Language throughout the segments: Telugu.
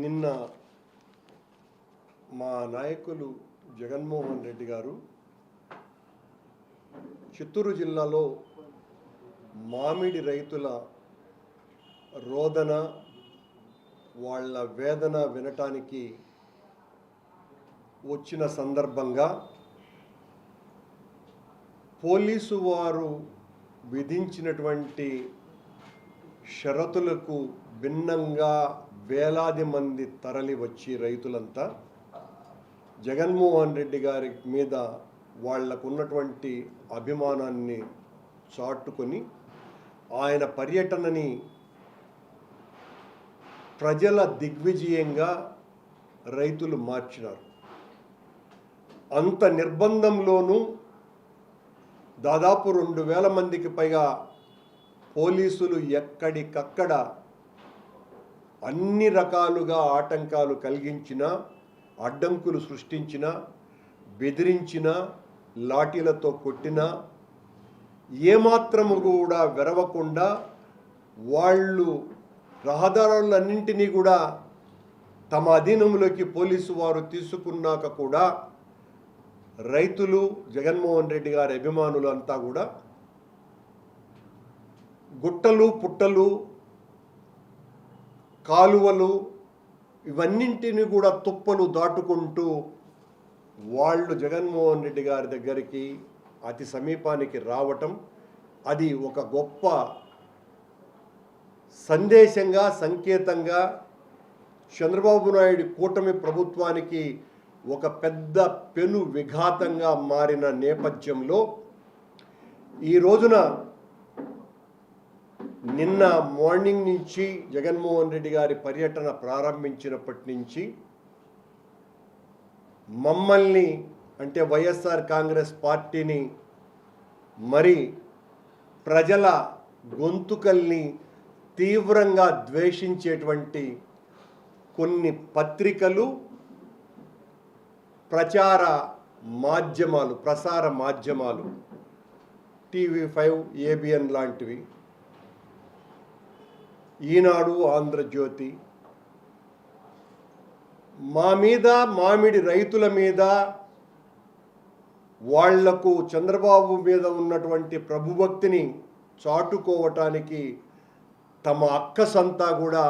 నిన్న మా నాయకులు జగన్మోహన్ రెడ్డి గారు చిత్తూరు జిల్లాలో మామిడి రైతుల రోదన వాళ్ళ వేదన వినటానికి వచ్చిన సందర్భంగా పోలీసు వారు విధించినటువంటి షరతులకు భిన్నంగా వేలాది మంది తరలి వచ్చి రైతులంతా జగన్మోహన్ రెడ్డి గారి మీద వాళ్లకున్నటువంటి అభిమానాన్ని చాటుకొని ఆయన పర్యటనని ప్రజల దిగ్విజయంగా రైతులు మార్చినారు. అంత నిర్బంధంలోనూ దాదాపు 2000 మందికి పైగా పోలీసులు ఎక్కడికక్కడ అన్ని రకాలుగా ఆటంకాలు కలిగించిన, అడ్డంకులు సృష్టించిన, బెదిరించిన, లాఠీలతో కొట్టిన, ఏమాత్రము కూడా వెరవకుండా వాళ్ళు రహదారులన్నింటినీ కూడా తమ అధీనంలోకి పోలీసు వారు తీసుకున్నాక కూడా రైతులు, జగన్మోహన్ రెడ్డి గారి అభిమానులు అంతా కూడా గుట్టలు, పుట్టలు, కాలువలు ఇవన్నింటినీ కూడా తుప్పలు దాటుకుంటూ వాళ్ళు జగన్మోహన్ రెడ్డి గారి దగ్గరికి అతి సమీపానికి రావటం, అది ఒక గొప్ప సందేశంగా, సంకేతంగా చంద్రబాబు నాయుడు కూటమి ప్రభుత్వానికి ఒక పెద్ద పెను విఘాతంగా మారిన నేపథ్యంలో ఈ రోజున నిన్న మార్నింగ్ నుంచి జగన్మోహన్ రెడ్డి గారి పర్యటన ప్రారంభించినప్పటి నుంచి మమ్మల్ని అంటే వైఎస్ఆర్ కాంగ్రెస్ పార్టీని మరి ప్రజల గొంతుకల్ని తీవ్రంగా ద్వేషించేటువంటి కొన్ని పత్రికలు, ప్రచార మాధ్యమాలు, ప్రసార మాధ్యమాలు, TV5, ABN లాంటివి, ఈనాడు, ఆంధ్రజ్యోతి మా మీద, మామిడి రైతుల మీద, వాళ్లకు చంద్రబాబు మీద ఉన్నటువంటి ప్రభుభక్తిని చాటుకోవటానికి తమ అక్కసంతా కూడా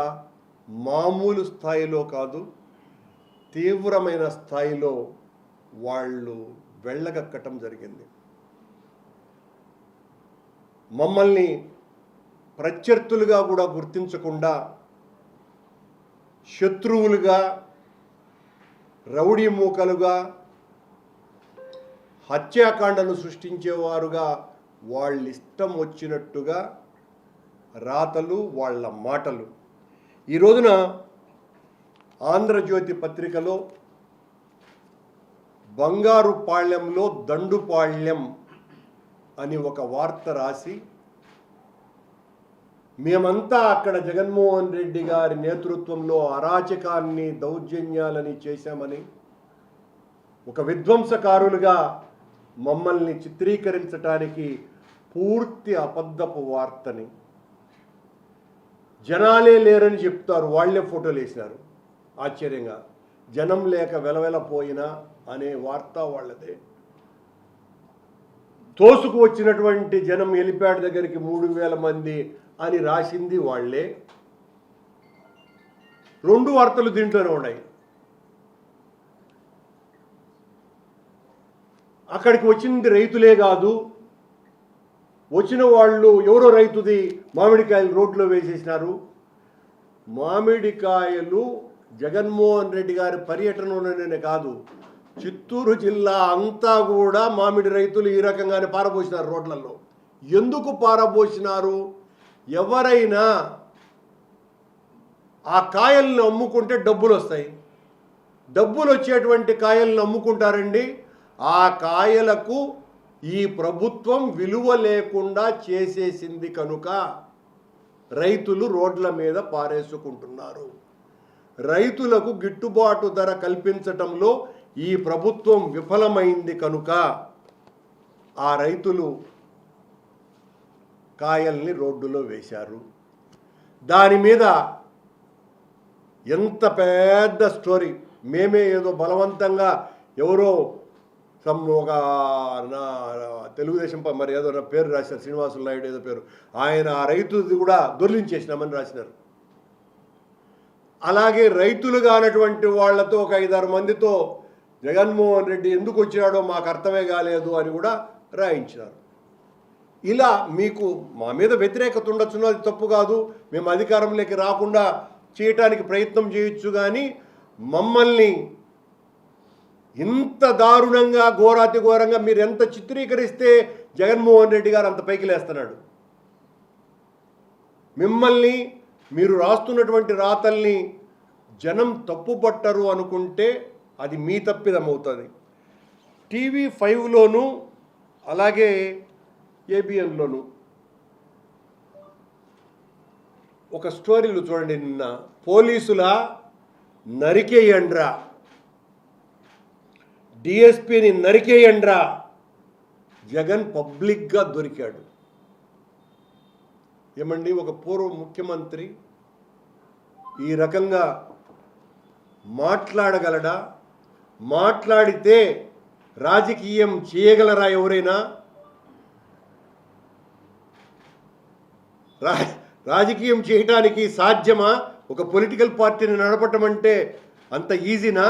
మామూలు స్థాయిలో కాదు, తీవ్రమైన స్థాయిలో వాళ్ళు వెళ్ళగక్కటం జరిగింది. మమ్మల్ని ప్రత్యర్థులుగా కూడా గుర్తించకుండా శత్రువులుగా, రౌడీ మూకలుగా, హత్యాకాండను సృష్టించేవారుగా వాళ్ళ ఇష్టం వచ్చినట్టుగా రాతలు, వాళ్ళ మాటలు. ఈ రోజున ఆంధ్రజ్యోతి పత్రికలో బంగారుపాళ్యంలో దండుపాళ్యం అని ఒక వార్త రాసి, మేమంతా అక్కడ జగన్మోహన్ రెడ్డి గారి నేతృత్వంలో అరాచకాన్ని, దౌర్జన్యాలని చేశామని, ఒక విధ్వంసకారులుగా మమ్మల్ని చిత్రీకరించడానికి పూర్తి అబద్ధపు వార్తని, జనాలే లేరని చెప్తారు, వాళ్లే ఫోటోలు వేసినారు. ఆశ్చర్యంగా జనం లేక వెలవెలపోయినా అనే వార్త వాళ్ళదే. తోసుకు వచ్చినటువంటి జనం హెలిప్యాడ్ దగ్గరికి 3000 మంది అని రాసింది వాళ్లే. 2 వార్తలు దీంట్లోనే ఉన్నాయి. అక్కడికి వచ్చింది రైతులే కాదు, వచ్చిన వాళ్ళు ఎవరో రైతుది మామిడికాయలు రోడ్లో వేసేసినారు. మామిడికాయలు జగన్మోహన్ రెడ్డి గారి పర్యటనలోనే కాదు, చిత్తూరు జిల్లా అంతా కూడా మామిడి రైతులు ఈ రకంగానే పారబోసినారు రోడ్లలో. ఎందుకు పారబోసినారు? ఎవరైనా ఆ కాయలను అమ్ముకుంటే డబ్బులు వస్తాయి, డబ్బులు వచ్చేటువంటి కాయలను అమ్ముకుంటారండి. ఆ కాయలకు ఈ ప్రభుత్వం విలువ లేకుండా చేసేసింది కనుక రైతులు రోడ్ల మీద పారేసుకుంటున్నారు. రైతులకు గిట్టుబాటు ధర కల్పించటంలో ఈ ప్రభుత్వం విఫలమైంది కనుక ఆ రైతులు కాయల్ని రోడ్డులో వేశారు. దాని మీద ఎంత పెద్ద స్టోరీ. మేమే ఏదో బలవంతంగా ఎవరో ఒక తెలుగుదేశం మరి ఏదో నా పేరు రాశారు, శ్రీనివాసులు నాయుడు ఏదో పేరు, ఆయన ఆ రైతుది కూడా దొర్లించేసినామని రాసినారు. అలాగే రైతులు కానటువంటి వాళ్లతో ఒక 5-6 మందితో జగన్మోహన్ రెడ్డి ఎందుకు వచ్చినాడో మాకు అర్థమే కాలేదు అని కూడా రాయించినారు. ఇలా మీకు మా మీద వ్యతిరేకత ఉండొచ్చునో, అది తప్పు కాదు, మేము అధికారంలోకి రాకుండా చేయటానికి ప్రయత్నం చేయొచ్చు, కానీ మమ్మల్ని ఇంత దారుణంగా ఘోరాతి ఘోరంగా మీరు ఎంత చిత్రీకరిస్తే జగన్మోహన్ రెడ్డి గారు అంత పైకి లేస్తున్నాడు. మిమ్మల్ని మీరు రాస్తున్నటువంటి రాతల్ని జనం తప్పుపట్టరు అనుకుంటే అది మీ తప్పిదం అవుతుంది. TV5లోను అలాగే ABNలోను ఒక స్టోరీలు చూడండి. నిన్న పోలీసుల నరికేయండ్రా, DSPని నరికేయండ్రా, జగన్ పబ్లిక్గా దొరికాడు. ఏమండి, ఒక పూర్వ ముఖ్యమంత్రి ఈ రకంగా మాట్లాడగలడా? మాట్లాడితే రాజకీయం చేయగలరా ఎవరైనా? రాజకీయం చేయటానికి సాధ్యమా? ఒక పొలిటికల్ పార్టీని నడపటం అంటే అంత ఈజీనా?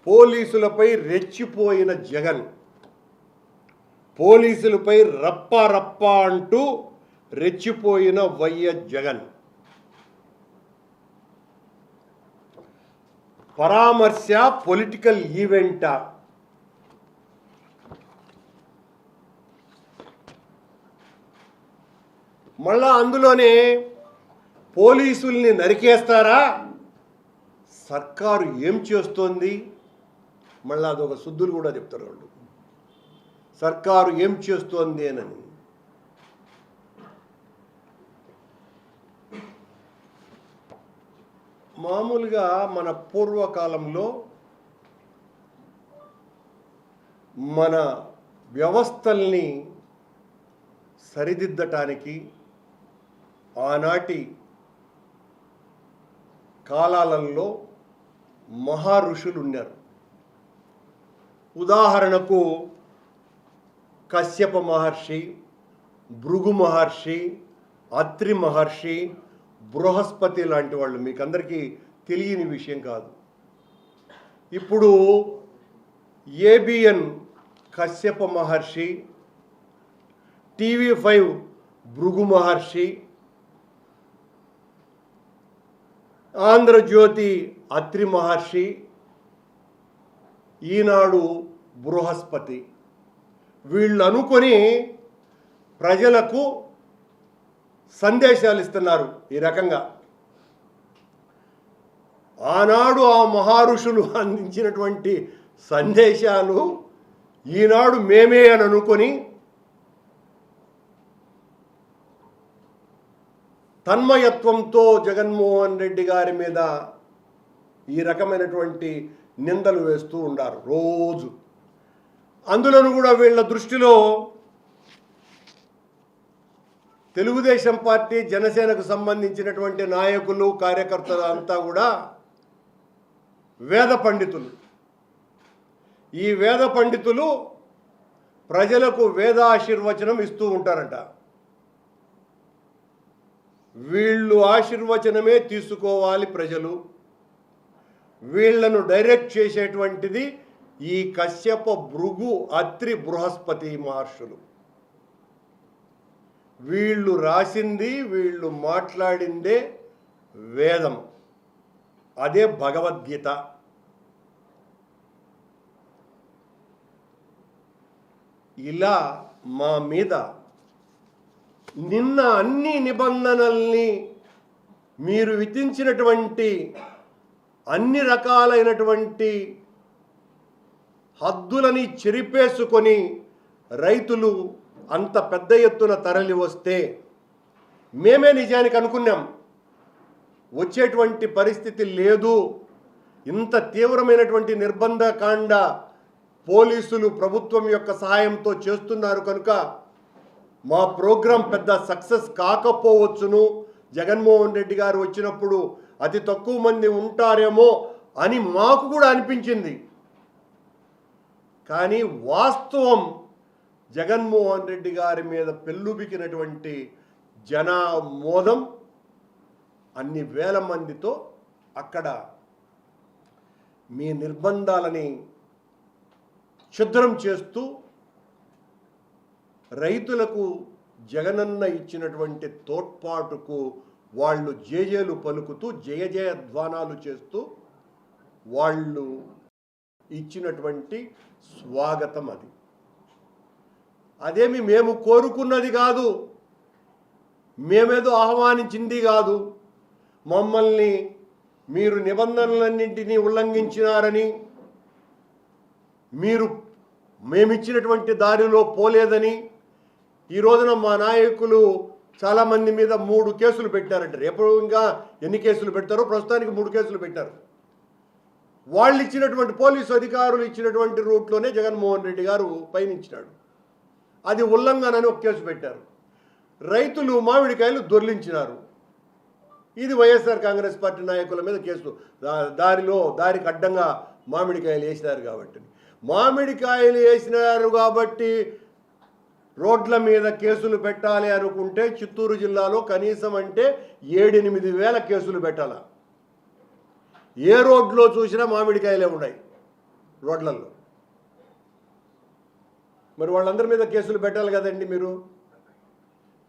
పోలీసులపై రెచ్చిపోయిన జగన్, పోలీసులపై రప్ప రప్ప అంటూ రెచ్చిపోయిన వైఎస్ జగన్ పరామర్శ పొలిటికల్ ఈవెంటా? మళ్ళా అందులోనే పోలీసుల్ని నరికేస్తారా? సర్కారు ఏం చేస్తోంది? మళ్ళీ అదొక శుద్ధులు కూడా చెప్తారు వాళ్ళు, సర్కారు ఏం చేస్తోంది అని. మామూలుగా మన పూర్వకాలంలో మన వ్యవస్థల్ని సరిదిద్దటానికి ఆనాటి కాలాలలో మహారుషులు ఉన్నారు. ఉదాహరణకు కశ్యప మహర్షి, భృగు మహర్షి, అత్రి మహర్షి, బృహస్పతి లాంటి వాళ్ళు మీకు అందరికీ తెలియని విషయం కాదు. ఇప్పుడు ABN కశ్యప మహర్షి, TV5 భృగు మహర్షి, ఆంధ్రజ్యోతి అత్రి మహర్షి, ఈనాడు బృహస్పతి, వీళ్ళు అనుకొని ప్రజలకు సందేశాలు ఇస్తున్నారు. ఈ రకంగా ఆనాడు ఆ మహారుషులు అందించినటువంటి సందేశాలు ఈనాడు మేమే అని అనుకొని తన్మయత్వంతో జగన్మోహన్ రెడ్డి గారి మీద ఈ రకమైనటువంటి నిందలు వేస్తూ ఉండారు రోజు. అందులోనూ కూడా వీళ్ళ దృష్టిలో తెలుగుదేశం పార్టీ, జనసేనకు సంబంధించినటువంటి నాయకులు, కార్యకర్తలు అంతా కూడా వేద పండితులు. ఈ వేద పండితులు ప్రజలకు వేదాశీర్వచనం ఇస్తూ ఉంటారంట. వీళ్ళు ఆశీర్వచనమే తీసుకోవాలి ప్రజలు. వీళ్లను డైరెక్ట్ చేసేటువంటిది ఈ కశ్యప, భృగు, అత్రి, బృహస్పతి మహర్షులు. వీళ్ళు రాసింది, వీళ్ళు మాట్లాడిందే వేదం, అదే భగవద్గీత. ఇలా మా మీద నిన్న అన్ని నిబంధనల్ని మీరు విధించినటువంటి అన్ని రకాలైనటువంటి హద్దులని చెరిపేసుకొని రైతులు అంత పెద్ద ఎత్తున తరలి వస్తే మేమే నిజానికి అనుకున్నాం వచ్చేటువంటి పరిస్థితి లేదు, ఇంత తీవ్రమైనటువంటి నిర్బంధకాండ పోలీసులు ప్రభుత్వం యొక్క సహాయంతో చేస్తున్నారు కనుక మా ప్రోగ్రాం పెద్ద సక్సెస్ కాకపోవచ్చును, జగన్మోహన్ రెడ్డి గారు వచ్చినప్పుడు అతి తక్కువ మంది ఉంటారేమో అని మాకు కూడా అనిపించింది. కానీ వాస్తవం జగన్మోహన్ రెడ్డి గారి మీద పెళ్ళుబికినటువంటి జనామోదం అన్ని వేల మందితో అక్కడ మీ నిర్బంధాలని ఛిద్రం చేస్తూ రైతులకు జగనన్న ఇచ్చినటువంటి తోడ్పాటుకు వాళ్ళు జేజేలు పలుకుతూ జయజయధ్వానాలు చేస్తూ వాళ్ళు ఇచ్చినటువంటి స్వాగతం అది. అదేమి మేము కోరుకున్నది కాదు, మేమేదో ఆహ్వానించింది కాదు. మమ్మల్ని మీరు నిబంధనలన్నింటినీ ఉల్లంఘించినారని, మీరు మేమిచ్చినటువంటి దారిలో పోలేదని ఈ రోజున మా నాయకులు చాలామంది మీద 3 కేసులు పెట్టారంట. రేపు ఇంకా ఎన్ని కేసులు పెడతారో, ప్రస్తుతానికి 3 కేసులు పెట్టారు. వాళ్ళు ఇచ్చినటువంటి పోలీసు అధికారులు ఇచ్చినటువంటి రూట్లోనే జగన్మోహన్ రెడ్డి గారు పయనించినాడు. అది ఉల్లంఘన అని ఒక కేసు పెట్టారు. రైతులు మామిడికాయలు దొర్లించినారు. ఇది వైఎస్ఆర్ కాంగ్రెస్ పార్టీ నాయకుల మీద కేసు. దారికి అడ్డంగా మామిడికాయలు వేసినారు కాబట్టి, మామిడికాయలు వేసినారు కాబట్టి రోడ్ల మీద కేసులు పెట్టాలి అనుకుంటే చిత్తూరు జిల్లాలో కనీసం అంటే 7-8 వేల కేసులు పెట్టాల. ఏ రోడ్లో చూసినా మామిడికాయలే ఉన్నాయి రోడ్లలో. మరి వాళ్ళందరి మీద కేసులు పెట్టాలి కదండి. మీరు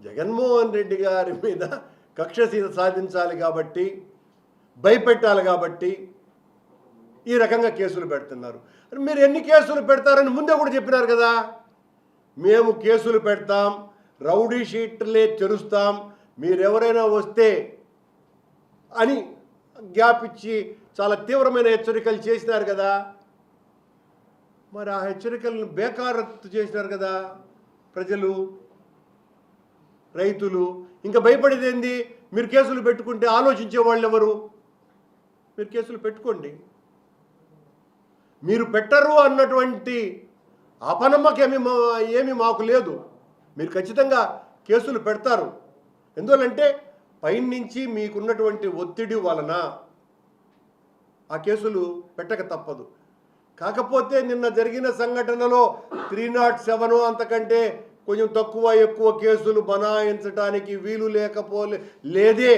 జగన్మోహన్ రెడ్డి గారి మీద కక్ష సాధించాలి కాబట్టి, భయపెట్టాలి కాబట్టి ఈ రకంగా కేసులు పెడుతున్నారు. మీరు ఎన్ని కేసులు పెడతారని ముందే కూడా చెప్పినారు కదా. మేము కేసులు పెడతాం, రౌడీ షీట్లే తెరుస్తాం, మీరెవరైనా వస్తే అని గ్యాప్ ఇచ్చి చాలా తీవ్రమైన హెచ్చరికలు చేసినారు కదా. మరి ఆ హెచ్చరికలను బేఖారత్తు చేసినారు కదా ప్రజలు, రైతులు. ఇంకా భయపడేది ఏంది? మీరు కేసులు పెట్టుకుంటే ఆలోచించే వాళ్ళు ఎవరు? మీరు కేసులు పెట్టుకోండి. మీరు పెట్టరు అన్నటువంటి అపనమ్మకం ఏమి మాకు లేదు. మీరు ఖచ్చితంగా కేసులు పెడతారు. ఎందువల్లంటే పైనుంచి మీకున్నటువంటి ఒత్తిడి వలన ఆ కేసులు పెట్టక తప్పదు. కాకపోతే నిన్న జరిగిన సంఘటనలో 307 అంతకంటే కొంచెం తక్కువ ఎక్కువ కేసులు బనాయించడానికి వీలు లేదే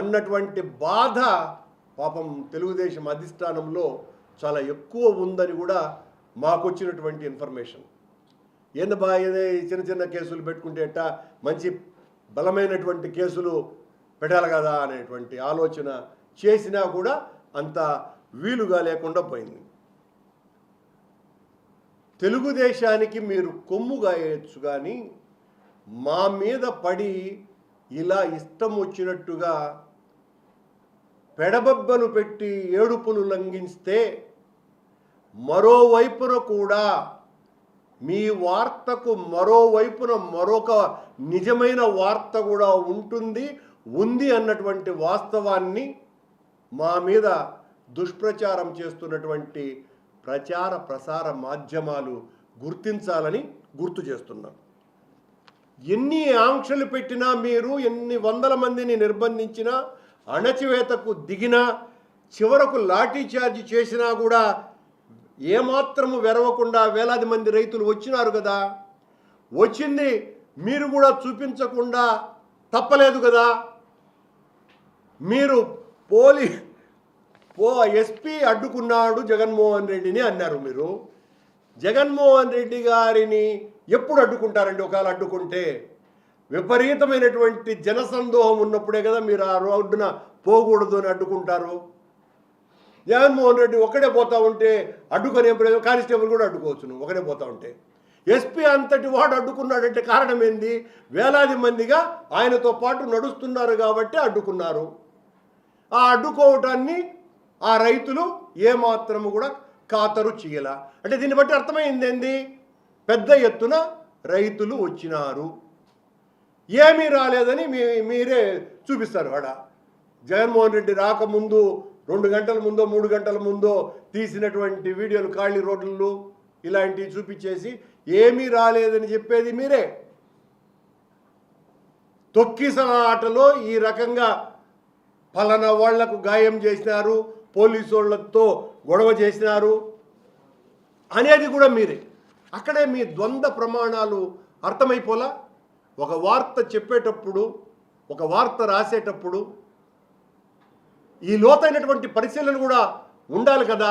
అన్నటువంటి బాధ పాపం తెలుగుదేశం అధిష్టానంలో చాలా ఎక్కువ ఉందని కూడా మాకు వచ్చినటువంటి ఇన్ఫర్మేషన్. ఏంది బా ఇదే చిన్న చిన్న కేసులు పెట్టుకుంటే ఎట్టా, మంచి బలమైనటువంటి కేసులు పెట్టాలి కదా అనేటువంటి ఆలోచన చేసినా కూడా అంత వీలుగా లేకుండా పోయింది. తెలుగుదేశానికి మీరు కొమ్ముగా వేయచ్చు, కానీ మా మీద పడి ఇలా ఇష్టం వచ్చినట్టుగా పెడబబ్బను పెట్టి ఏడుపులు లంఘిస్తే మరోవైపున కూడా మీ వార్తకు మరోవైపున మరొక నిజమైన వార్త కూడా ఉంది అన్నటువంటి వాస్తవాన్ని మా మీద దుష్ప్రచారం చేస్తున్నటువంటి ప్రచార ప్రసార మాధ్యమాలు గుర్తించాలని గుర్తు చేస్తున్నాం. ఎన్ని ఆంక్షలు పెట్టినా, మీరు ఎన్ని వందల మందిని నిర్బంధించినా, అణచివేతకు దిగినా, చివరకు లాఠీ చార్జ్ చేసినా కూడా ఏమాత్రము వెరవకుండా వేలాది మంది రైతులు వచ్చినారు కదా. వచ్చింది మీరు కూడా చూపించకుండా తప్పలేదు కదా. మీరు ఎస్పీ అడ్డుకున్నాడు జగన్మోహన్ రెడ్డిని అన్నారు. మీరు జగన్మోహన్ రెడ్డి గారిని ఎప్పుడు అడ్డుకుంటారండి? ఒకవేళ అడ్డుకుంటే విపరీతమైనటువంటి జనసందోహం ఉన్నప్పుడే కదా మీరు ఆ రోడ్డున పోకూడదు అని అడ్డుకుంటారు. జగన్మోహన్ రెడ్డి ఒకడే పోతా ఉంటే అడ్డుకొని కానిస్టేబుల్ కూడా అడ్డుకోవచ్చు. నువ్వు ఒకడే పోతా ఉంటే ఎస్పీ అంతటి వాడు అడ్డుకున్నాడంటే కారణం ఏంది? వేలాది మందిగా ఆయనతో పాటు నడుస్తున్నారు కాబట్టి అడ్డుకున్నారు. ఆ అడ్డుకోవటాన్ని ఆ రైతులు ఏమాత్రము కూడా ఖాతరు చేయాల. అంటే దీన్ని బట్టి అర్థమైంది ఏంది? పెద్ద ఎత్తున రైతులు వచ్చినారు, ఏమీ రాలేదని మీరే చూపిస్తారు. ఆడ జగన్మోహన్ రెడ్డి రాకముందు 2 గంటల ముందో 3 గంటల ముందో తీసినటువంటి వీడియోలు ఖాళీ రోడ్లలో ఇలాంటివి చూపించేసి ఏమీ రాలేదని చెప్పేది మీరే. తొక్కిసలాటలో ఈ రకంగా ఫలానా వాళ్లకు గాయం చేసినారు, పోలీసు వాళ్ళతో గొడవ చేసినారు అనేది కూడా మీరే. అక్కడే మీ ద్వంద్వ ప్రమాణాలు అర్థమైపోలా. ఒక వార్త చెప్పేటప్పుడు, ఒక వార్త రాసేటప్పుడు ఈ లోతైనటువంటి పరిశీలన కూడా ఉండాలి కదా.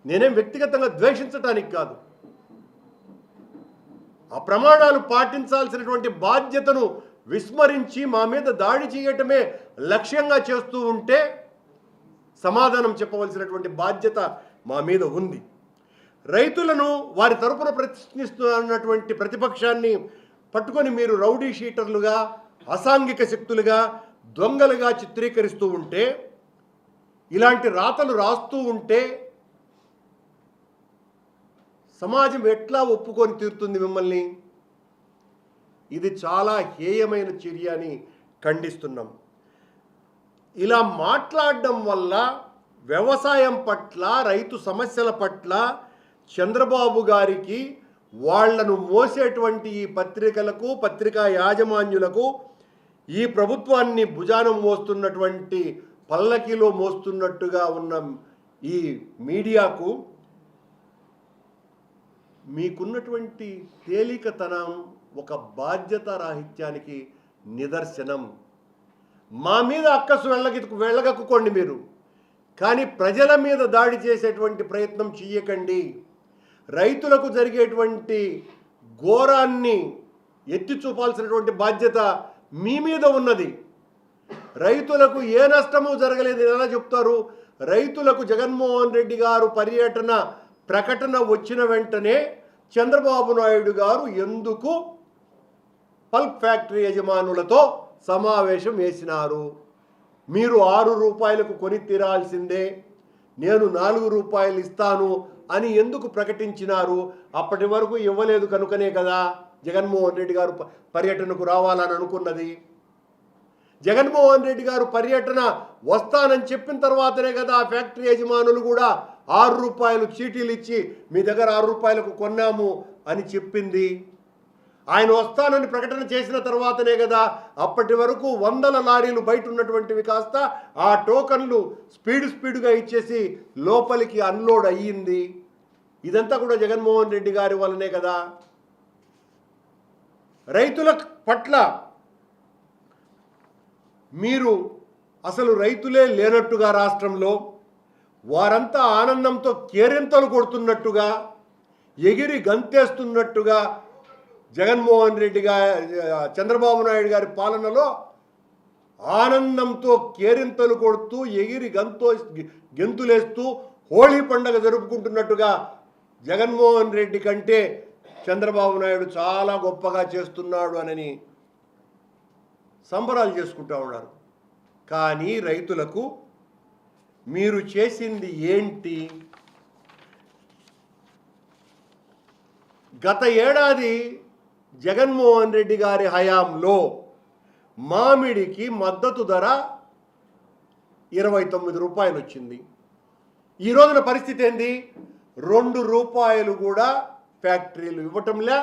నేనేం వ్యక్తిగతంగా ద్వేషించటానికి కాదు, ఆ ప్రమాణాలు పాటించాల్సినటువంటి బాధ్యతను విస్మరించి మా మీద దాడి చేయటమే లక్ష్యంగా చేస్తూ ఉంటే సమాధానం చెప్పవలసినటువంటి బాధ్యత మా మీద ఉంది. రైతులను వారి తరపున ప్రశ్నిస్తున్నటువంటి ప్రతిపక్షాన్ని పట్టుకొని మీరు రౌడీ షీటర్లుగా, అసాంఘిక శక్తులుగా, దొంగలుగా చిత్రీకరిస్తూ ఉంటే, ఇలాంటి రాతలు రాస్తూ ఉంటే సమాజం ఎట్లా ఒప్పుకొని తీరుతుంది మిమ్మల్ని? ఇది చాలా హేయమైన చర్య అని ఖండిస్తున్నాం. ఇలా మాట్లాడడం వల్ల వ్యవసాయం పట్ల, రైతు సమస్యల పట్ల చంద్రబాబు గారికి, వాళ్లను మోసేటువంటి ఈ పత్రికలకు, పత్రికా యాజమాన్యులకు, ఈ ప్రభుత్వాన్ని భుజాన మోస్తున్నటువంటి పల్లకిలో మోస్తున్నట్టుగా ఉన్న ఈ మీడియాకు మీకున్నటువంటి తేలికతనం ఒక బాధ్యతారాహిత్యానికి నిదర్శనం. మా మీద అక్కసు వెళ్ళగక్కుకోండి మీరు, కానీ ప్రజల మీద దాడి చేసేటువంటి ప్రయత్నం చెయ్యకండి. రైతులకు జరిగేటువంటి ఘోరాన్ని ఎత్తి చూపాల్సినటువంటి బాధ్యత మీ మీద ఉన్నది. రైతులకు ఏ నష్టము జరగలేదు ఎలా చెప్తారు? రైతులకు జగన్మోహన్ రెడ్డి గారు పర్యటన ప్రకటన వచ్చిన వెంటనే చంద్రబాబు నాయుడు గారు ఎందుకు పల్ప్ ఫ్యాక్టరీ యజమానులతో సమావేశం వేసినారు? మీరు 6 రూపాయలకు కొని తీరాల్సిందే, నేను 4 రూపాయలు ఇస్తాను అని ఎందుకు ప్రకటించినారు? అప్పటి వరకు ఇవ్వలేదు కనుకనే కదా జగన్మోహన్ రెడ్డి గారు పర్యటనకు రావాలని అనుకున్నది. జగన్మోహన్ రెడ్డి గారు పర్యటన వస్తానని చెప్పిన తర్వాతనే కదా ఆ ఫ్యాక్టరీ యజమానులు కూడా 6 రూపాయలు చీటీలు ఇచ్చి మీ దగ్గర 6 రూపాయలకు కొన్నాము అని చెప్పింది. ఆయన వస్తానని ప్రకటన చేసిన తర్వాతనే కదా అప్పటి వరకు 100 లారీలు బయట ఉన్నటువంటివి కాస్త ఆ టోకన్లు స్పీడుగా ఇచ్చేసి లోపలికి అన్లోడ్ అయ్యింది. ఇదంతా కూడా జగన్మోహన్ రెడ్డి గారి వల్లనే కదా. రైతుల పట్ల మీరు అసలు రైతులే లేనట్టుగా రాష్ట్రంలో, వారంతా ఆనందంతో కేరింతలు కొడుతున్నట్టుగా, ఎగిరి గంతేస్తున్నట్టుగా జగన్మోహన్ రెడ్డి చంద్రబాబు నాయుడు గారి పాలనలో ఆనందంతో కేరింతలు కొడుతూ ఎగిరి గెంతులేస్తూ హోళీ పండుగ జరుపుకుంటున్నట్టుగా జగన్మోహన్ రెడ్డి కంటే చంద్రబాబు నాయుడు చాలా గొప్పగా చేస్తున్నాడు అని సంబరాలు చేసుకుంటూ ఉన్నారు. కానీ రైతులకు మీరు చేసింది ఏంటి? గత ఏడాది జగన్మోహన్ రెడ్డి గారి హయాంలో మామిడికి మద్దతు ధర 29 రూపాయలు వచ్చింది. ఈ రోజున పరిస్థితి ఏంది? 2 రూపాయలు కూడా ఫ్యాక్టరీలు ఇవ్వటంలే.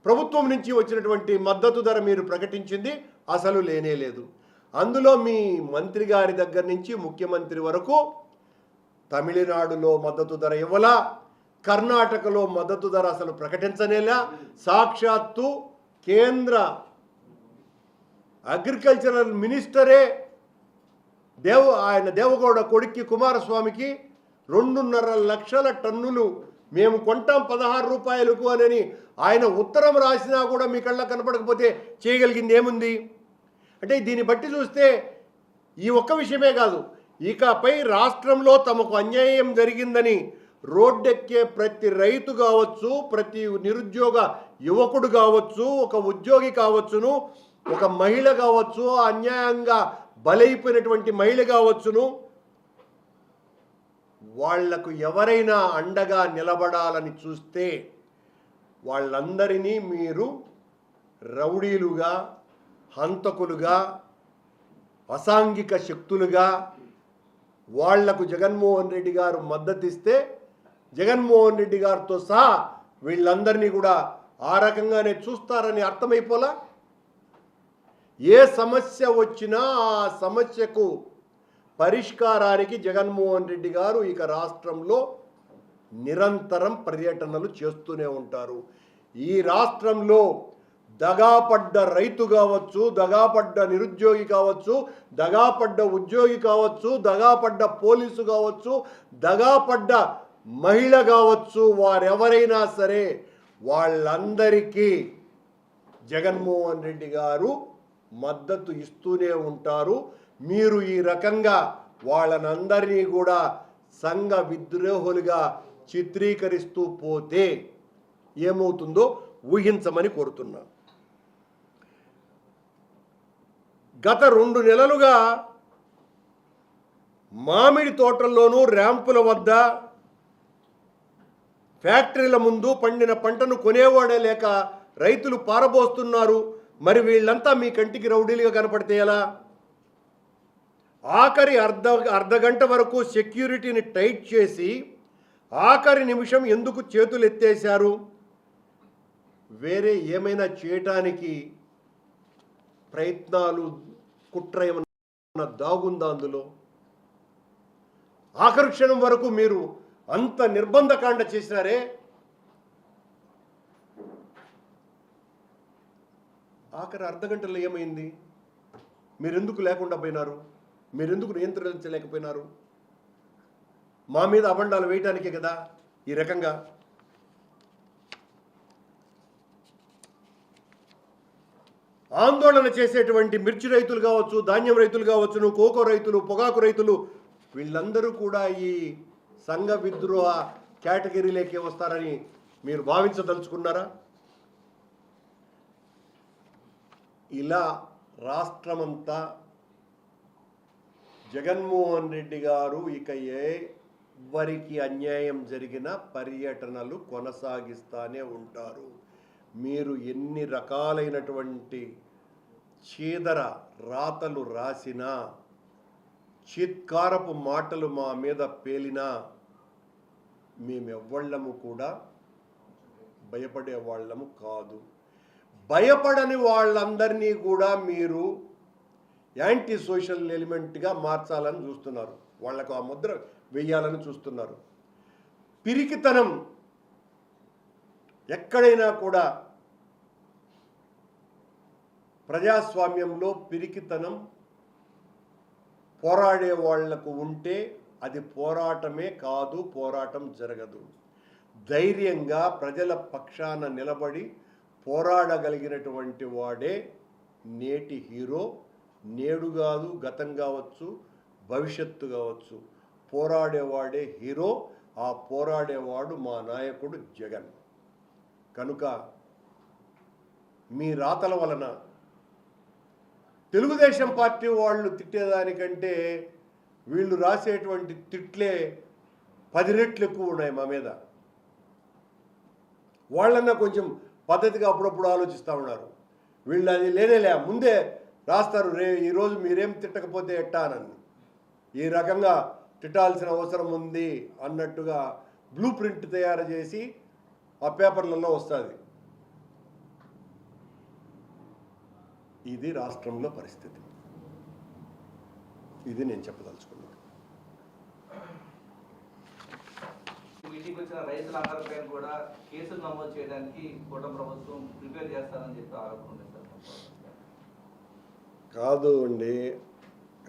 ప్రభుత్వం నుంచి వచ్చినటువంటి మద్దతు ధర మీరు ప్రకటించింది అసలు లేనే లేదు. అందులో మీ మంత్రి గారి దగ్గర నుంచి ముఖ్యమంత్రి వరకు తమిళనాడులో మద్దతు ధర ఇవ్వలా, కర్ణాటకలో మద్దతు ధర అసలు ప్రకటించనేలా. సాక్షాత్తు కేంద్ర అగ్రికల్చరల్ మినిస్టరే ఆయన దేవగౌడ కొడుక్కి కుమారస్వామికి 2.5 లక్షల టన్నులు మేము కొంటాం 16 రూపాయలకు అని ఆయన ఉత్తరం రాసినా కూడా మీ కళ్ళ కనపడకపోతే చేయగలిగింది ఏముంది? అంటే దీన్ని బట్టి చూస్తే ఈ ఒక్క విషయమే కాదు, ఇకపై రాష్ట్రంలో తమకు అన్యాయం జరిగిందని రోడ్డెక్కే ప్రతి రైతు కావచ్చు, ప్రతి నిరుద్యోగ యువకుడు కావచ్చు, ఒక ఉద్యోగి కావచ్చును, ఒక మహిళ కావచ్చు, అన్యాయంగా బలైపోయినటువంటి మహిళ కావచ్చును, వాళ్లకు ఎవరైనా అండగా నిలబడాలని చూస్తే వాళ్ళందరినీ మీరు రౌడీలుగా, హంతకులుగా, అసాంఘిక శక్తులుగా వాళ్లకు జగన్మోహన్ రెడ్డి గారు మద్దతిస్తే జగన్మోహన్ రెడ్డి గారితో సహా వీళ్ళందరినీ కూడా ఆ రకంగానే చూస్తారని అర్థమైపోలా. ఏ సమస్య వచ్చినా ఆ సమస్యకు పరిష్కారానికి జగన్మోహన్ రెడ్డి గారు ఇక రాష్ట్రంలో నిరంతరం పర్యటనలు చేస్తూనే ఉంటారు. ఈ రాష్ట్రంలో దగాపడ్డ రైతు కావచ్చు, దగాపడ్డ నిరుద్యోగి కావచ్చు, దగాపడ్డ ఉద్యోగి కావచ్చు, దగాపడ్డ పోలీసు కావచ్చు, దగాపడ్డ మహిళ కావచ్చు, వారెవరైనా సరే వాళ్ళందరికీ జగన్మోహన్ రెడ్డి గారు మద్దతు ఇస్తూనే ఉంటారు. మీరు ఈ రకంగా వాళ్ళనందరినీ కూడా సంఘ విద్రోహులుగా చిత్రీకరిస్తూ పోతే ఏమవుతుందో ఊహించమని కోరుతున్నాను. గత 2 నెలలుగా మామిడి తోటల్లోనూ, ర్యాంపుల వద్ద, ఫ్యాక్టరీల ముందు పండిన పంటను కొనేవాడే లేక రైతులు పారబోస్తున్నారు. మరి వీళ్ళంతా మీ కంటికి రౌడీలుగా కనపడితే ఎలా? ఆఖరి అర్ధగంట వరకు సెక్యూరిటీని టైట్ చేసి ఆఖరి నిమిషం ఎందుకు చేతులు ఎత్తేశారు? వేరే ఏమైనా చేయటానికి ప్రయత్నాలు, కుట్ర ఏమన్నా దాగుందా అందులో? ఆఖరి క్షణం వరకు మీరు అంత నిర్బంధకాండ చేసినారే. ఆఖరి అర్ధగంటలో ఏమైంది? మీరెందుకు లేకుండా పోయినారు? మీరెందుకు నియంత్రించలేకపోయినారు? మా మీద అబండాలు వేయటానికే కదా ఈ రకంగా. ఆందోళన చేసేటువంటి మిర్చి రైతులు కావచ్చు, ధాన్యం రైతులు కావచ్చు, కోకో రైతులు, పొగాకు రైతులు, వీళ్ళందరూ కూడా ఈ సంఘ విద్రోహ కేటగిరీలోకి వస్తారని మీరు భావించదలుచుకున్నారా? ఇలా రాష్ట్రమంతా జగన్మోహన్ రెడ్డి గారు ఇక ఎవరికి అన్యాయం జరిగిన పర్యటనలు కొనసాగిస్తూనే ఉంటారు. మీరు ఎన్ని రకాలైనటువంటి చీదర రాతలు రాసినా, చిత్కారపు మాటలు మా మీద పేలినా మేమెవ్వళ్ళము కూడా భయపడే వాళ్ళము కాదు. భయపడని వాళ్ళందరినీ కూడా మీరు యాంటీ సోషల్ ఎలిమెంట్గా మార్చాలని చూస్తున్నారు. వాళ్లకు ఆ ముద్ర వేయాలని చూస్తున్నారు. పిరికితనం ఎక్కడైనా కూడా ప్రజాస్వామ్యంలో పిరికితనం పోరాడే వాళ్లకు ఉంటే అది పోరాటమే కాదు, పోరాటం జరగదు. ధైర్యంగా ప్రజల పక్షాన నిలబడి పోరాడగలిగినటువంటి వాడే నేటి హీరో. నేడు కాదు, గతం కావచ్చు, భవిష్యత్తు కావచ్చు, పోరాడేవాడే హీరో. ఆ పోరాడేవాడు మా నాయకుడు జగన్. కనుక మీ రాతల వలన తెలుగుదేశం పార్టీ వాళ్ళు తిట్టేదానికంటే వీళ్ళు రాసేటువంటి తిట్లే 10 రెట్లు ఎక్కువ ఉన్నాయి మా మీద. వాళ్ళన్నా కొంచెం పద్ధతిగా అప్పుడప్పుడు ఆలోచిస్తూ ఉన్నారు. వీళ్ళు అది లేనేలే, ముందే రాస్తారు, ఈరోజు మీరేం తిట్టకపోతే ఎట్టా అని. ఈ రకంగా తిట్టాల్సిన అవసరం ఉంది అన్నట్టుగా బ్లూ ప్రింట్ తయారు చేసి ఆ పేపర్లలో వస్తుంది. ఇది రాష్ట్రంలో పరిస్థితి. ఇది నేను చెప్పదలుచుకున్నాను. మీటింగ్ వచ్చిన రైతులందరిపై కూడా కేసులు నమోదు చేయడానికి కూటమి ప్రభుత్వం ప్రిపేర్ చేస్తారని చెప్పి ఆరోపణ ఉంది సార్. కాదు అండి,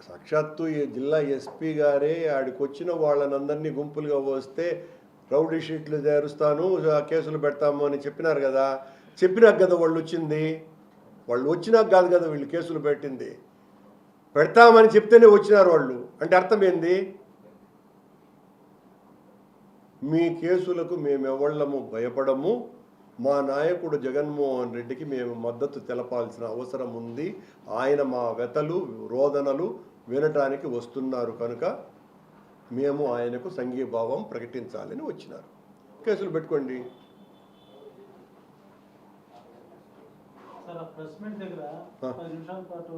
సాక్షాత్తు ఈ జిల్లా ఎస్పీ గారే ఆడికి వచ్చిన వాళ్ళనందరినీ గుంపులుగా వస్తే రౌడీ షీట్లు చేరుస్తాను, కేసులు పెడతాము అని చెప్పినారు కదా. చెప్పినాక కదా వాళ్ళు వచ్చింది. వాళ్ళు వచ్చినాక కాదు కదా వీళ్ళు కేసులు పెట్టింది. పెడతామని చెప్తేనే వచ్చినారు వాళ్ళు. అంటే అర్థం ఏంది? మీ కేసులకు మేమెవళ్ళము భయపడము. మా నాయకుడు జగన్మోహన్ రెడ్డికి మేము మద్దతు తెలపాల్సిన అవసరం ఉంది. ఆయన మా వెతలు, రోదనలు వినటానికి వస్తున్నారు కనుక మేము ఆయనకు సంఘీభావం ప్రకటించాలని వచ్చినారు. కేసులు పెట్టుకోండి. సార్, ప్రెస్ మీట్ దగ్గర 10 నిమిషాల పాటు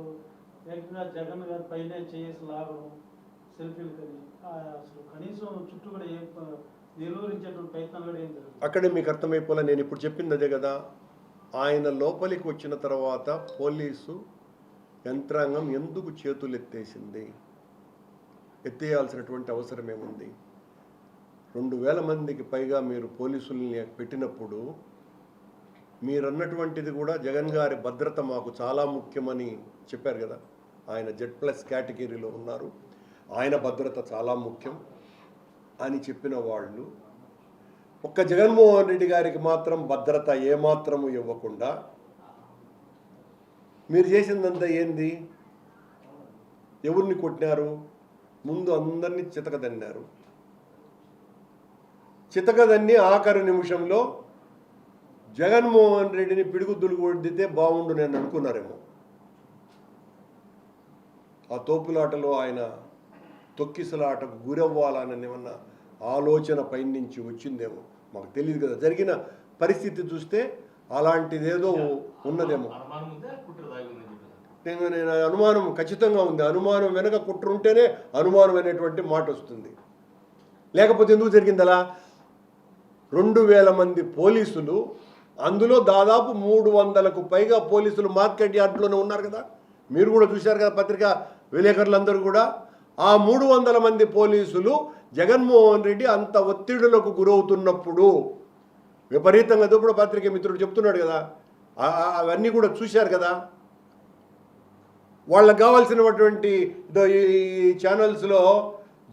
ఏకంగా జగన్ గారు పైన చేసి లాగడం, సెల్ఫీలు కానీ అసలు కనీసం చుట్టూ కూడా ఏ నిలువరించేటువంటి ప్రయత్నాలు కూడా ఏం జరుగుతుంది? అక్కడే మీకు అర్థమైపోలే. నేను ఇప్పుడు చెప్పింది అదే కదా. ఆయన లోపలికి వచ్చిన తర్వాత పోలీసు యంత్రాంగం ఎందుకు చేతులు ఎత్తేసింది? ఎత్తేయాల్సినటువంటి అవసరం ఏముంది? 2000 మందికి పైగా మీరు పోలీసుల్ని పెట్టినప్పుడు మీరన్నటువంటిది కూడా జగన్ గారి భద్రత మాకు చాలా ముఖ్యమని చెప్పారు కదా. ఆయన Z+ కేటగిరీలో ఉన్నారు, ఆయన భద్రత చాలా ముఖ్యం అని చెప్పిన వాళ్ళు ఒక్క జగన్మోహన్ రెడ్డి గారికి మాత్రం భద్రత ఏమాత్రము ఇవ్వకుండా మీరు చేసిందంతా ఏంది? ఎవరిని కొట్టినారు? ముందు అందరినీ చితకదన్నారు. చితకదన్ని ఆఖరి నిమిషంలో జగన్మోహన్ రెడ్డిని పిడుగుద్దులు కొడితే బాగుండు నేను అనుకున్నారేమో. ఆ తోపులాటలో ఆయన తొక్కిసలాటకు గురవ్వాలని ఏమన్నా ఆలోచన పైనుంచి వచ్చిందేమో, మాకు తెలియదు కదా. జరిగిన పరిస్థితి చూస్తే అలాంటిదేదో ఉన్నదేమో. నేను అనుమానం ఖచ్చితంగా ఉంది. అనుమానం వెనక కుట్ర ఉంటేనే అనుమానం అనేటువంటి మాట వస్తుంది. లేకపోతే ఎందుకు జరిగింది అలా? 2000 మంది పోలీసులు, అందులో దాదాపు 300కు పైగా పోలీసులు మార్కెట్ యార్డ్లోనే ఉన్నారు కదా. మీరు కూడా చూశారు కదా, పత్రికా విలేకరులందరూ కూడా. ఆ 300 మంది పోలీసులు జగన్మోహన్ రెడ్డి అంత ఒత్తిడులకు గురవుతున్నప్పుడు విపరీతంగా ఇప్పుడు పత్రికా మిత్రుడు చెప్తున్నాడు కదా, అవన్నీ కూడా చూశారు కదా. వాళ్ళకు కావాల్సినటువంటి ఈ ఛానల్స్లో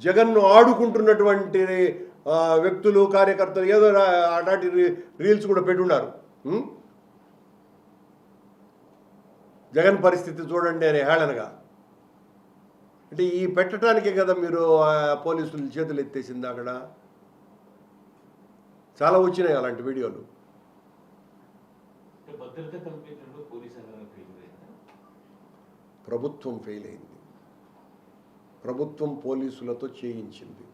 జగన్ను ఆడుకుంటున్నటువంటి వ్యక్తులు, కార్యకర్తలు ఏదో అలాంటి రీల్స్ కూడా పెట్టున్నారు. జగన్ పరిస్థితి చూడండి అని హేళనగా. అంటే ఈ పెట్టడానికే కదా మీరు పోలీసులు చేతులు ఎత్తేసింది. అక్కడ చాలా వచ్చినాయి అలాంటి వీడియోలు. ప్రభుత్వం ఫెయిల్ అయింది. ప్రభుత్వం పోలీసులతో చేయించింది.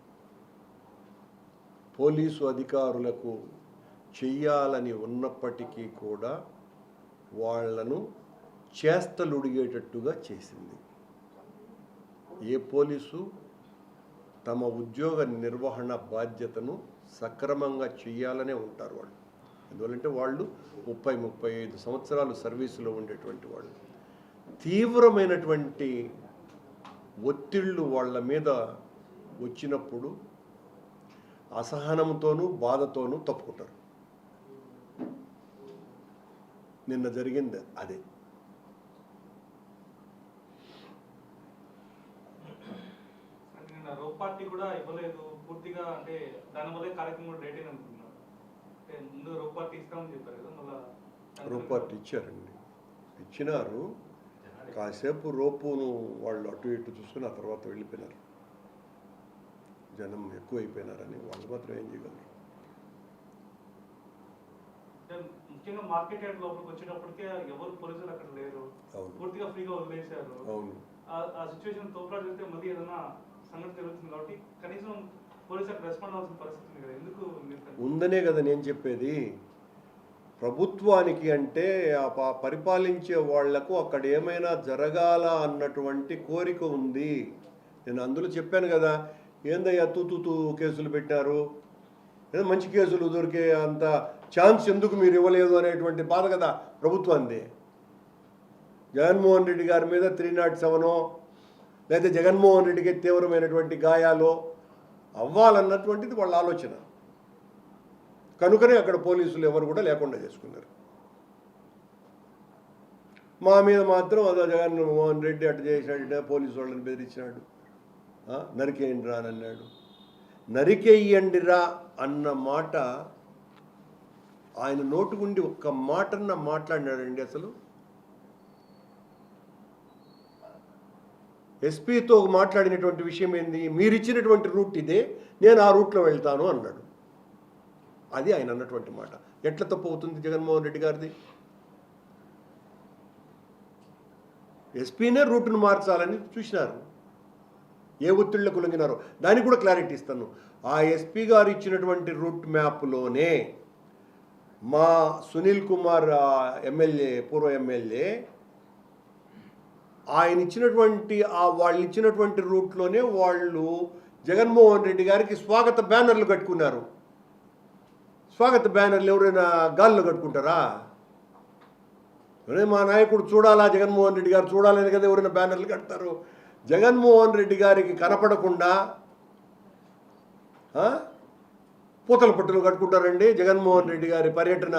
పోలీసు అధికారులకు చెయ్యాలని ఉన్నప్పటికీ కూడా వాళ్లను చేస్తలుడిగేటట్టుగా చేసింది. ఏ పోలీసు తమ ఉద్యోగ నిర్వహణ బాధ్యతను సక్రమంగా చేయాలనే ఉంటారు వాళ్ళు. ఎందువల్లంటే వాళ్ళు 30-35 సంవత్సరాలు సర్వీసులో ఉండేటువంటి వాళ్ళు. తీవ్రమైనటువంటి ఒత్తిళ్ళు వాళ్ళ మీద వచ్చినప్పుడు అసహనంతోనూ బాధతోనూ తప్పుకుంటారు. నిన్న జరిగింది అదే. రోప్ పార్టీ కూడా ఇవ్వలేదు పూర్తిగా, అంటే దానివల్ల కార్యక్రమం కూడా డేట్ అనుకుంటున్నారు. అంటే ముందు రోప్ పార్టీ ఇస్తామని చెప్పారు కదా, మళ్ళీ రోప్ పార్టీ ఇచ్చారండి, ఇచ్చినారు. కాసేపు రోపును వాళ్ళు అటు ఇటు చూసుకుని ఆ తర్వాత వెళ్ళిపోయినారు. జనం ఎక్కువైపోయినారని వాళ్ళు మాత్రం ఏం చేయగలరు. ముఖ్యంగా మార్కెట్ యార్డ్ లోపలికి వచ్చేటప్పటికే ఎవరు పోలీసులు అక్కడ లేరు, పూర్తిగా ఫ్రీగా వదిలేశారు. అవును, ఆ సిచ్యువేషన్ తోపులాట చేస్తే మళ్ళీ ఏదైనా సంఘటన జరుగుతుంది కాబట్టి కనీసం పోలీసు అక్కడ రెస్పాండ్ అవ్వాల్సిన పరిస్థితి ఉంది కదా. ఎందుకు ఉందనే కదా నేను చెప్పేది. ప్రభుత్వానికి అంటే పరిపాలించే వాళ్లకు అక్కడ ఏమైనా జరగాల అన్నటువంటి కోరిక ఉంది. నేను అందులో చెప్పాను కదా, ఏందయ్యా తూతూ కేసులు పెట్టారు, ఏదో మంచి కేసులు దొరికే అంత ఛాన్స్ ఎందుకు మీరు ఇవ్వలేదు అనేటువంటి బాధ కదా ప్రభుత్వాన్ని. జగన్మోహన్ రెడ్డి గారి మీద 307 లేదా జగన్మోహన్ రెడ్డికి తీవ్రమైనటువంటి గాయాలు అవ్వాలన్నటువంటిది వాళ్ళ ఆలోచన. కనుకనే అక్కడ పోలీసులు ఎవరు కూడా లేకుండా చేసుకున్నారు. మా మీద మాత్రం అదో జగన్మోహన్ రెడ్డి అటు చేసినాడు, పోలీసు వాళ్ళని బెదిరించినాడు, నరికేయండిరా అని అన్నాడు. నరికేయండిరా అన్న మాట ఆయన నోటుకుండి ఒక్క మాటన్న మాట్లాడినాడండి. అసలు ఎస్పీతో మాట్లాడినటువంటి విషయం ఏంది, మీరు ఇచ్చినటువంటి రూట్ ఇదే, నేను ఆ రూట్లో వెళ్తాను అన్నాడు. అది ఆయన అన్నటువంటి మాట. ఎట్లా తప్పు అవుతుంది జగన్మోహన్ రెడ్డి గారిది? ఎస్పీనే రూట్ను మార్చాలని చూసినారు, ఏ ఒత్తిళ్లకు లొంగినారో దానికి కూడా క్లారిటీ ఇస్తాను. ఆ ఎస్పీ గారు ఇచ్చినటువంటి రూట్ మ్యాప్లోనే మా సునీల్ కుమార్ ఎమ్మెల్యే, పూర్వ ఎమ్మెల్యే, ఆయన ఇచ్చినటువంటి వాళ్ళు ఇచ్చినటువంటి రూట్లోనే వాళ్ళు జగన్మోహన్ రెడ్డి గారికి స్వాగత బ్యానర్లు కట్టుకున్నారు. స్వాగత బ్యానర్లు ఎవరైనా గాల్లో కట్టుకుంటారా? మా నాయకుడు చూడాలా, జగన్మోహన్ రెడ్డి గారు చూడాలని కదా ఎవరైనా బ్యానర్లు కడతారు. జగన్మోహన్ రెడ్డి గారికి కనపడకుండా పూతల పట్టులు కట్టుకుంటారండి. జగన్మోహన్ రెడ్డి గారి పర్యటన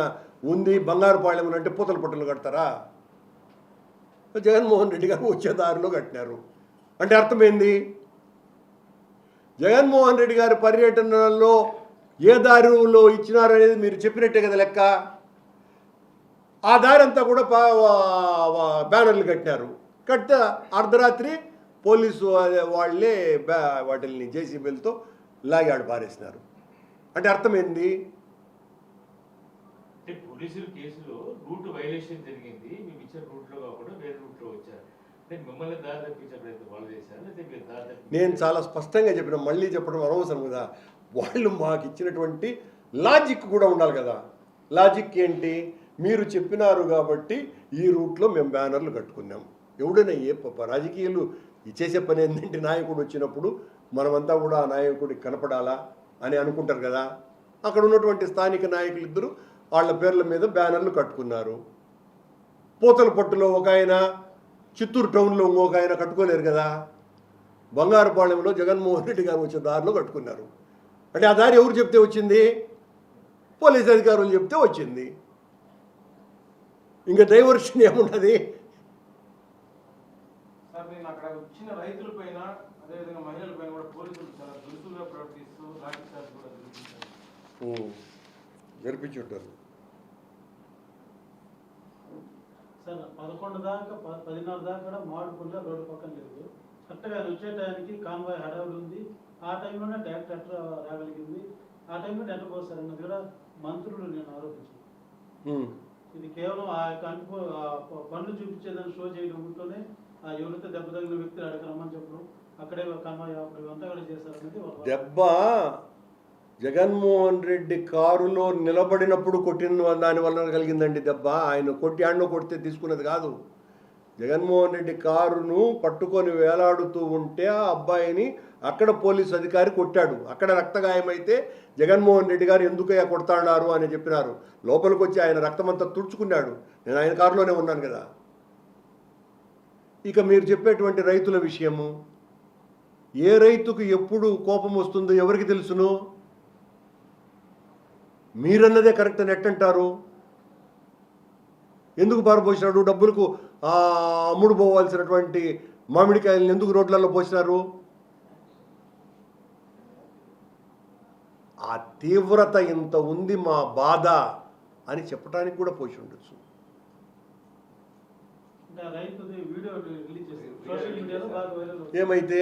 ఉంది బంగారుపాళెం అంటే పూతల పట్టులు కడతారా? జగన్మోహన్ రెడ్డి గారు వచ్చే దారిలో కట్టినారు అంటే అర్థమైంది. జగన్మోహన్ రెడ్డి గారి పర్యటనలో ఏ దారిలో ఇచ్చినారనేది మీరు చెప్పినట్టే కదా లెక్క. ఆ దారి అంతా కూడా బ్యానర్లు కట్టినారు. కడితే అర్ధరాత్రి పోలీసు వాళ్ళే వాటిని జేసీబీలతో లాగాడు పారేసినారు అంటే అర్థమైంది. పోలీసులు కేసులో రూట్ వైలేషన్ జరిగింది, మేము ఇచ్చిన రూట్లో కాకుండా వేరే రూట్లో వచ్చారు అంటే మిమ్మల్ని దారి తప్పించే ప్రయత్నం వాళ్ళు చేశారు లేకపోతే మీరు దారి తప్పి? నేను చాలా స్పష్టంగా చెప్పిన, మళ్ళీ చెప్పడం అనవసరం కదా. వాళ్ళు మాకు ఇచ్చినటువంటి లాజిక్ కూడా ఉండాలి కదా. లాజిక్ ఏంటి? మీరు చెప్పినారు కాబట్టి ఈ రూట్లో మేము బ్యానర్లు కట్టుకున్నాం. ఎవడైనా రాజకీయాలు ఇచ్చేసే పని ఏంటంటే నాయకుడు వచ్చినప్పుడు మనమంతా కూడా ఆ నాయకుడికి కనపడాలా అని అనుకుంటారు కదా. అక్కడ ఉన్నటువంటి స్థానిక నాయకులు ఇద్దరు వాళ్ళ పేర్ల మీద బ్యానర్లు కట్టుకున్నారు. పూతల పట్టులో ఒక ఆయన, చిత్తూరు టౌన్లో ఇంకొక ఆయన కట్టుకోలేరు కదా. బంగారుపాళెంలో జగన్మోహన్ రెడ్డి గారు వచ్చే దారిలో కట్టుకున్నారు అంటే ఆ దారి ఎవరు చెప్తే వచ్చింది? పోలీస్ అధికారులు చెప్తే వచ్చింది. ఇంకా డైవర్షన్ ఏమున్నది? సార్ నేను అక్కడ వచ్చిన రైతుల పైన అదేవిధంగా మహిళల పైన కూడా పోలీసులు చాలా దురుసుగా ప్రవర్తిస్తూ లాఠీ చార్జ్ కూడా జరిపించుంటారు సార్. 11 దాకా 10:30 దాకా కూడా మామిడిపల్లి రోడ్డు పక్కన లేదు. కరెక్ట్గా వచ్చే టైంకి కాన్వాయ్ హడావుడి ఉంది. ఆ టైంలోనే డైరెక్ట్ ఎట్లా రాగలిగింది, ఆ టైంలో ఎట్లా పోస్తారు అన్నది కూడా మంత్రులు నేను ఆరోపించాను. ఇది కేవలం ఆ పనులు చూపించేదాన్ని షో చేయడం ఉంటూనే ఎవరైతే దెబ్బ తగిన వ్యక్తులు అక్కడికి రమ్మని చెప్పడం, అక్కడే కాన్వాయ్ అప్పుడు అంతా కూడా చేస్తారనేది దెబ్బ జగన్మోహన్ రెడ్డి కారులో నిలబడినప్పుడు కొట్టిన దానివల్ల కలిగిందండి దెబ్బ. ఆయన ఆడనో కొడితే తీసుకున్నది కాదు. జగన్మోహన్ రెడ్డి కారును పట్టుకొని వేలాడుతూ ఉంటే ఆ అబ్బాయిని అక్కడ పోలీసు అధికారి కొట్టాడు. అక్కడ రక్తగాయమైతే జగన్మోహన్ రెడ్డి గారు ఎందుకయ్యా కొడతాడారు అని చెప్పినారు. లోపలికి వచ్చి ఆయన రక్తమంతా తుడుచుకున్నాడు. నేను ఆయన కారులోనే ఉన్నాను కదా. ఇక మీరు చెప్పేటువంటి రైతుల విషయము, ఏ రైతుకు ఎప్పుడు కోపం వస్తుందో ఎవరికి తెలుసును? మీరన్నదే కరెక్ట్ అని ఎట్టంటారు? ఎందుకు పారబోసినాడు? డబ్బులకు అమ్ముడు పోవాల్సినటువంటి మామిడికాయలను ఎందుకు రోడ్లలో పోసినారు? ఆ తీవ్రత ఇంత ఉంది మా బాధ అని చెప్పడానికి కూడా పోసి ఉండొచ్చు. ఏమైతే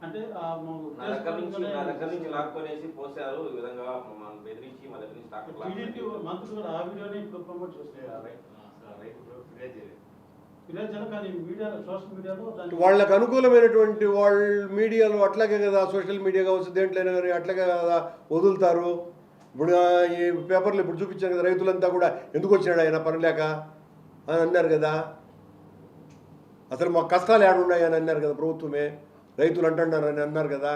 అంటే నా దగ్గర నుంచి లాక్కొనేసి పోసారు ఈ విధంగా మనం బెదిరించి మన దగ్గర నుంచి డాక్టర్ మంత్రులు కూడా ఆ వీడియోని ఇప్పుడు ప్రమోట్ చేస్తున్నారు. వాళ్ళకు అనుకూలమైనటువంటి వాళ్ళు మీడియాలో అట్లాగే కదా, సోషల్ మీడియా కావచ్చు, దేంట్లైనా కానీ అట్లాగే కదా వదులుతారు. ఇప్పుడు ఈ పేపర్లు ఇప్పుడు చూపించారు కదా, రైతులంతా కూడా ఎందుకు వచ్చినాడు ఆయన పనిలేక అని అన్నారు కదా. అసలు మా కష్టాలు ఏడున్నాయి అని అన్నారు కదా ప్రభుత్వమే, రైతులు అంటున్నారని అన్నారు కదా.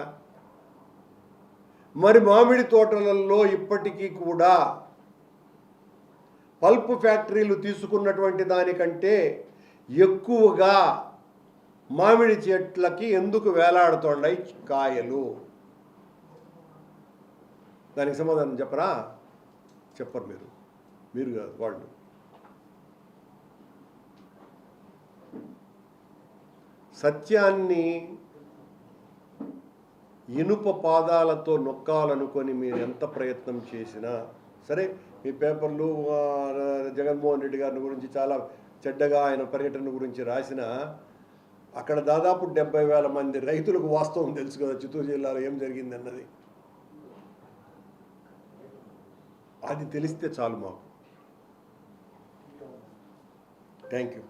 మరి మామిడి తోటలలో ఇప్పటికీ కూడా పల్ప్ ఫ్యాక్టరీలు తీసుకున్నటువంటి దానికంటే ఎక్కువగా మామిడి చెట్లకి ఎందుకు వేలాడుతున్నాయి కాయలు? దానికి సమాధానం చెప్పరా? చెప్పరు. మీరు కాదు, వాళ్ళు. సత్యాన్ని ఇనుప పాదాలతో నొక్కాలనుకొని మీరు ఎంత ప్రయత్నం చేసినా సరే, ఈ పేపర్లు జగన్మోహన్ రెడ్డి గారిని గురించి చాలా చెడ్డగా ఆయన పర్యటన గురించి రాసిన అక్కడ దాదాపు 70,000 మంది రైతులకు వాస్తవం తెలుసు కదా చిత్తూరు జిల్లాలో ఏం జరిగింది అన్నది. అది తెలిస్తే చాలు మాకు. Thank you.